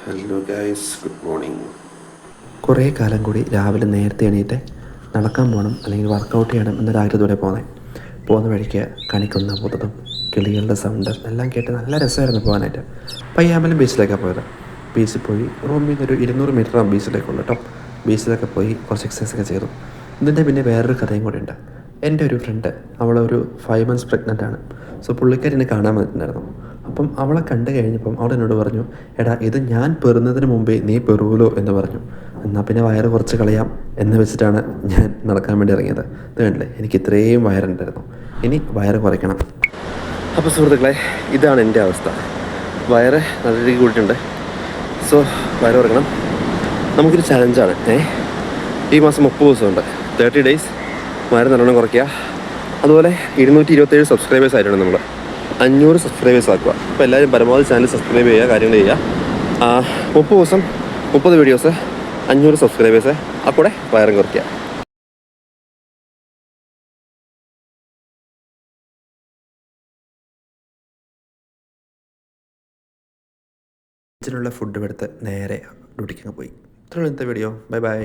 Hello guys, good morning. കുറേ കാലം കൂടി രാവിലെ നേരത്തെ എണീറ്റ് നടക്കാൻ പോകണം അല്ലെങ്കിൽ വർക്കൗട്ട് ചെയ്യണം എന്നൊരാഗ്രഹത്തോടെ പോകുന്ന വഴിക്ക് കണിക്കൊന്ന പൂത്തതും കിളികളുടെ സൗണ്ട് എല്ലാം കേട്ട് നല്ല രസമായിരുന്നു പോകാനായിട്ട്. പയ്യാമ്പലം ബീച്ചിലേക്കാണ് പോയത്. ബീച്ചിൽ പോയി റൂമിൽ നിന്നൊരു 200 മീറ്റർ ബീച്ചിലേക്കുള്ളൂ കേട്ടോ. ബീച്ചിലൊക്കെ പോയി കുറച്ച് എക്സസൈസൊക്കെ ചെയ്തു. ഇതിൻ്റെ പിന്നെ വേറൊരു കഥയും കൂടി ഉണ്ട്. എൻ്റെ ഒരു ഫ്രണ്ട്, അവളൊരു 5 months പ്രഗ്നൻ്റ് ആണ്. സോ പുള്ളിക്കാരി എന്നെ കാണാൻ വന്നിട്ടുണ്ടായിരുന്നു. അപ്പം അവളെ കണ്ടു കഴിഞ്ഞപ്പം അവൾ എന്നോട് പറഞ്ഞു, എടാ ഇത് ഞാൻ പെറുന്നതിന് മുമ്പേ നീ പെറുവല്ലോ എന്ന് പറഞ്ഞു. എന്നാൽ പിന്നെ വയറ് കുറച്ച് കളയാം എന്ന് വെച്ചിട്ടാണ് ഞാൻ നടക്കാൻ വേണ്ടി ഇറങ്ങിയത്. ഇത് കണ്ടില്ലേ, എനിക്ക് ഇത്രയും വയറുണ്ടായിരുന്നു, ഇനി വയറ് കുറയ്ക്കണം. അപ്പോൾ സുഹൃത്തുക്കളെ, ഇതാണ് എൻ്റെ അവസ്ഥ. വയറ് നല്ല രീതിക്ക് കൂട്ടിയിട്ടുണ്ട്. സോ വയറ് കുറയ്ക്കണം. നമുക്കൊരു ചലഞ്ചാണ്. ഈ മാസം 30 ദിവസമുണ്ട്, 30 days വയറ് നല്ലോണം കുറയ്ക്കുക. അതുപോലെ 227 സബ്സ്ക്രൈബേഴ്സ് ആയിട്ടുണ്ട്. നമ്മൾ 500 സബ്സ്ക്രൈബേഴ്സ് ആക്കുക. അപ്പോൾ എല്ലാവരും പരമാവധി ചാനൽ സബ്സ്ക്രൈബ് ചെയ്യുക, കാര്യങ്ങൾ ചെയ്യുക. 30 ദിവസം 30 വീഡിയോസ്, 500 സബ്സ്ക്രൈബേഴ്സ്, അപ്പോടെ വയറും കുറയ്ക്കുക. ഇതിനുള്ള ഫുഡ് എടുത്ത് നേരെ ഡ്യൂട്ടിക്ക് പോയി. ഇത്രയുള്ള ഇന്നത്തെ വീഡിയോ. Bye bye.